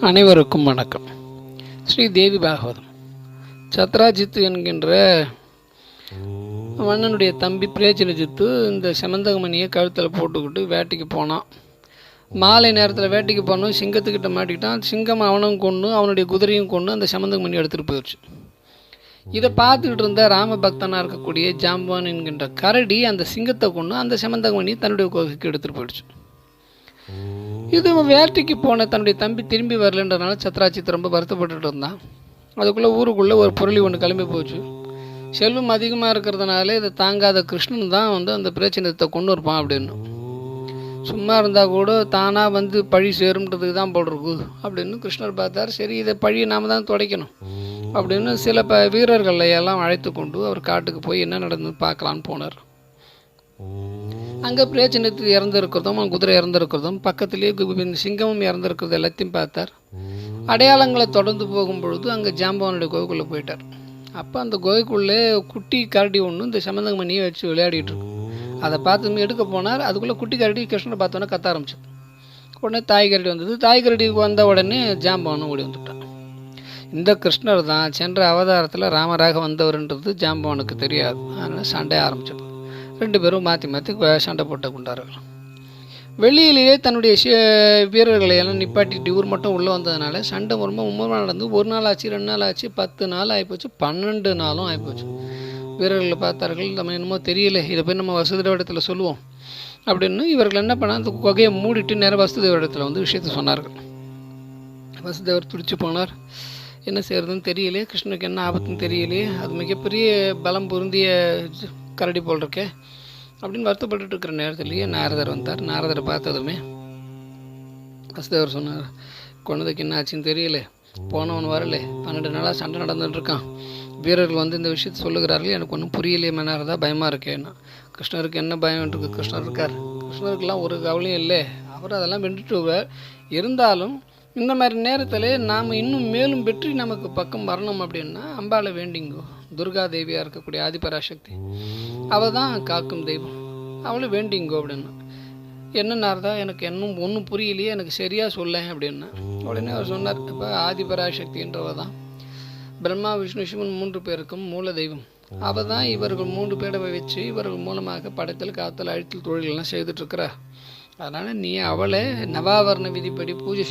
அனைவருக்கும் வணக்கம். ஸ்ரீ தேவி பாகவதம். சத்ராஜித்து என்கின்ற மன்னனுடைய தம்பி பிரேச்சலஜித்து இந்த செமந்தகமணியை கழுத்தில் போட்டுக்கிட்டு வேட்டைக்கு போனான். மாலை நேரத்தில் வேட்டைக்கு போனோம், சிங்கத்துக்கிட்ட மாட்டிக்கிட்டான். சிங்கம் அவனும் கொண்டு அவனுடைய குதிரையும் கொண்டு அந்த செமந்தகமணி எடுத்துகிட்டு போயிடுச்சு. இதை பார்த்துக்கிட்டு இருந்த ராமபக்தனாக இருக்கக்கூடிய ஜாம்பவான் என்கின்ற கரடி அந்த சிங்கத்தை கொண்டு அந்த செமந்தகமணி தன்னுடைய கோகைக்கு எடுத்துகிட்டு போயிடுச்சு. இது வேட்டைக்கு போன தன்னுடைய தம்பி திரும்பி வரலன்றதுனால சத்ராஜித் ரொம்ப வருத்தப்பட்டு இருந்தான். அதுக்குள்ளே ஊருக்குள்ளே ஒரு பொருளி ஒன்று கிளம்பி போச்சு. செல்வம் அதிகமாக இருக்கிறதுனால இதை தாங்காத கிருஷ்ணன் தான் அந்த பிரச்சனத்தை கொண்டு இருப்பான் அப்படின்னு. சும்மா இருந்தால் கூட தானாக பழி சேரும்ன்றதுக்கு தான் போடுறது அப்படின்னு கிருஷ்ணர் பார்த்தார். சரி, இதை பழியை நாம் தான் துடைக்கணும் அப்படின்னு சில வீரர்களை எல்லாம் அழைத்து கொண்டு அவர் காட்டுக்கு போய் என்ன நடந்தது பார்க்கலான்னு போனார். அங்கே பிரேச்சனத்து இறந்துருக்கிறதும் குதிரை இறந்துருக்கிறதும் பக்கத்துலேயே சிங்கமும் இறந்துருக்கிறது எல்லாத்தையும் பார்த்தார். அடையாளங்களை தொடர்ந்து போகும்பொழுது அங்கே ஜாம்பவானுடைய கோகைக்குள்ளே போயிட்டார். அப்போ அந்த குகைக்குள்ளே குட்டி கரடி ஒன்று இந்த செமந்தகமணியை வச்சு விளையாடிட்டு இருக்கு. அதை பார்த்து எடுக்க போனார். அதுக்குள்ளே குட்டி கரடி கிருஷ்ணனை பார்த்தோன்னே கத்த ஆரம்பிச்சது. உடனே தாய் கரடி வந்தது. தாய் கரடி வந்த உடனே ஜாம்பவானும் ஓடி வந்துட்டான். இந்த கிருஷ்ணர் தான் சென்ற அவதாரத்தில் ராமராக வந்தவர்ன்றது ஜாம்பவானுக்கு தெரியாது. அதனால் சண்டை ஆரம்பிச்சது. ரெண்டு பேரும் மாற்றி மாற்றி சண்டை போட்டு கொண்டார்கள். வெளியிலேயே தன்னுடைய வீரர்களை எல்லாம் நிப்பாட்டிட்டு இவர் மட்டும் உள்ளே வந்ததுனால சண்டை ரொம்ப மும்முரமாக நடந்து 1 நாள் ஆச்சு, 2 நாள் ஆச்சு, 10 நாள் ஆகிப்போச்சு, 12 நாளும் ஆகிப்போச்சு. வீரர்களை பார்த்தார்கள். நம்ம என்னமோ தெரியல, இதை போய் நம்ம வசுதேவரிடத்தில் சொல்லுவோம் அப்படின்னு இவர்கள் என்ன பண்ணால் அந்த குகையை மூடிட்டு நேரம் வசுதேவரிடத்தில் விஷயத்தை சொன்னார்கள். வசுதேவர் துடிச்சு போனார். என்ன செய்யறதுன்னு தெரியலையே, கிருஷ்ணனுக்கு என்ன ஆபத்துன்னு தெரியலையே, அது மிகப்பெரிய பலம் பொருந்திய கரடி போல் இருக்கே அப்படின்னு வருத்தப்பட்டு இருக்கிற நேரத்திலேயே நாரதர் வந்தார். நாரதரை பார்த்ததுமே வசுதேவர் சொன்னார், கொண்டதுக்கு என்ன ஆச்சுன்னு தெரியல, போனவன் வரல, 12 நாளாக சண்டை நடந்துட்டு இருக்கான், வீரர்கள் இந்த விஷயத்தை சொல்லுகிறார்கள், எனக்கு ஒன்றும் புரியலையே நாரதா, பயமாக இருக்கேன்னா. கிருஷ்ணருக்கு என்ன பயம் இருக்கு, கிருஷ்ணர் இருக்கார், கிருஷ்ணருக்கெல்லாம் ஒரு கவலையும் இல்லை, அவர் அதெல்லாம் வென்றுட்டு இருந்தாலும் இந்த மாதிரி நேரத்தில் நாம் இன்னும் மேலும் வெற்றி நமக்கு பக்கம் வரணும் அப்படின்னா அம்பாளை வேண்டிங்கோ. துர்கா தேவியாக இருக்கக்கூடிய ஆதிபராசக்தி, அவள் தான் காக்கும் தெய்வம், அவளை வேண்டிங்கோ அப்படின்னா. என்ன நாரதா, எனக்கு இன்னும் ஒன்றும் புரியலையே, எனக்கு சரியாக சொல்ல அப்படின்னா. உடனே அவர் சொன்னார், இப்போ ஆதிபராசக்தின்றவ தான் பிரம்மா விஷ்ணு சிவன் 3 பேருக்கும் மூல தெய்வம். அவள் தான் இவர்கள் 3 பேரை வச்சு இவர்கள் மூலமாக படைத்தல் காத்தல் அழித்தல் தொழிலெல்லாம் செய்துட்ருக்கிறா. அதனால் நீ அவளை நவாவரண விதிப்படி பூஜை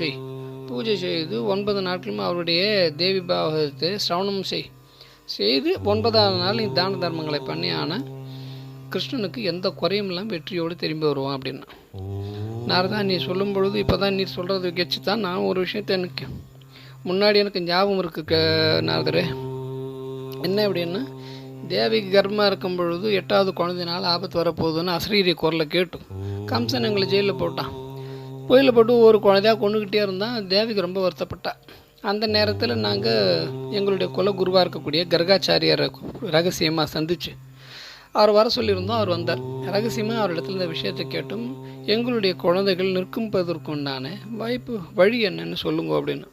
செய்து 9 நாட்களும் அவருடைய தேவி பாகவதத்தை சிரவணம் செய்து 9ஆவது நாள் நீ தான தர்மங்களை பண்ணி ஆனால் கிருஷ்ணனுக்கு எந்த குறையும் இல்லாமல் வெற்றியோடு திரும்பி வருவான் அப்படின்னா. நாரதா, நீ சொல்லும் பொழுது இப்போ தான் நீ சொல்கிறது கெச்சு தான் நான் ஒரு விஷயத்த எனக்கு முன்னாடி எனக்கு ஞாபகம் இருக்கு நாரதரே. என்ன அப்படின்னா, தேவிக்கு கர்ப்பமாக இருக்கும் பொழுது 8வது குழந்தைனால ஆபத்து வரப்போகுதுன்னு அசரீரி குரலை கேட்டு கம்சன் எங்களை ஜெயிலில் போட்டான். கோயிலில் போட்டு ஒரு குழந்தையாக கொண்டுக்கிட்டே இருந்தால் தேவிக்கு ரொம்ப வருத்தப்பட்டா. அந்த நேரத்தில் நாங்கள் எங்களுடைய குல குருவாக இருக்கக்கூடிய கர்காச்சாரியாரை ரகசியமாக சந்திச்சு அவர் வர சொல்லியிருந்தோம். அவர் வந்தார். ரகசியமாக அவரிடத்துல இந்த விஷயத்தை கேட்டும் எங்களுடைய குழந்தைகள் நிற்கும்பதற்குண்டான வழி என்னன்னு சொல்லுங்க அப்படின்னு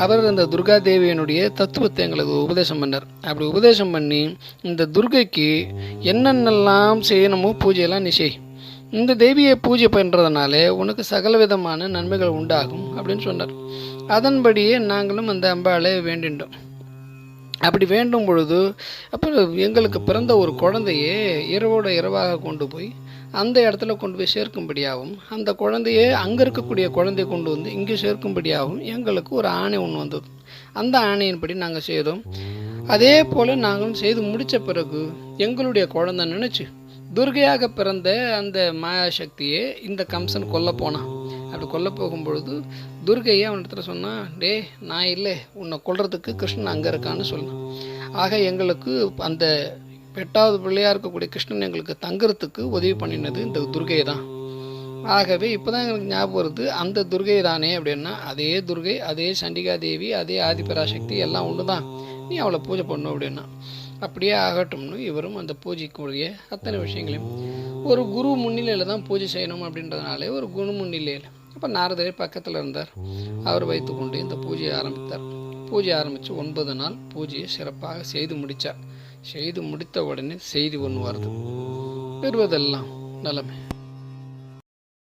அவர் அந்த துர்கா தேவியனுடைய தத்துவத்தை எங்களுக்கு உபதேசம் பண்ணார். அப்படி உபதேசம் பண்ணி இந்த துர்கைக்கு என்னென்னலாம் செய்யணுமோ பூஜையெல்லாம் நீ செய், இந்த தேவியை பூஜை பண்ணுறதுனால உனக்கு சகல விதமான நன்மைகள் உண்டாகும் அப்படின்னு சொன்னார். அதன்படியே நாங்களும் அந்த அம்பாளை வேண்டின்றோம். அப்படி வேண்டும் பொழுது அப்புறம் எங்களுக்கு பிறந்த ஒரு குழந்தையே இரவோட இரவாக கொண்டு போய் அந்த இடத்துல கொண்டு போய் சேர்க்கும்படியாகவும் அந்த குழந்தையே அங்கே இருக்கக்கூடிய குழந்தைய கொண்டு இங்கே சேர்க்கும்படியாகவும் எங்களுக்கு ஒரு ஆணை ஒன்று வந்தது. அந்த ஆணையின்படி நாங்கள் செய்தோம். அதே போல் நாங்களும் செய்து முடித்த பிறகு எங்களுடைய குழந்தை நினச்சி துர்கையாக பிறந்த அந்த மாயாசக்தியை இந்த கம்சன் கொல்ல போனான். அப்படி கொல்ல போகும்பொழுது துர்கையை அவனிடத்துல சொன்னான், டே நான் இல்லை, உன்னை கொல்றதுக்கு கிருஷ்ணன் அங்கே இருக்கான்னு சொன்னான். ஆக எங்களுக்கு அந்த 8வது பிள்ளையாக இருக்கக்கூடிய கிருஷ்ணன் எங்களுக்கு தங்குறதுக்கு உதவி பண்ணினது இந்த துர்கை தான். ஆகவே இப்போ தான் எங்களுக்கு ஞாபகம் வருது, அந்த துர்கை தானே அப்படின்னா, அதே துர்கை, அதே சண்டிகா தேவி, அதே ஆதிபராசக்தி எல்லாம் ஒன்று தான், நீ அவளை பூஜை பண்ணும் அப்படின்னா. அப்படியே ஆகட்டும்னு இவரும் அந்த பூஜைக்குரிய அத்தனை விஷயங்களையும் ஒரு குரு முன்னிலையில் தான் பூஜை செய்யணும் அப்படின்றதுனாலே ஒரு குரு முன்னிலையில். அப்போ நாரதரே பக்கத்தில் இருந்தார். அவர் வைத்துக்கொண்டு இந்த பூஜையை ஆரம்பித்தார். பூஜை ஆரம்பித்து 9 நாள் பூஜையை சிறப்பாக செய்து முடித்தார். செய்து முடித்த உடனே செய்தி ஒன்று வருது, பெறுவதெல்லாம் நலமே.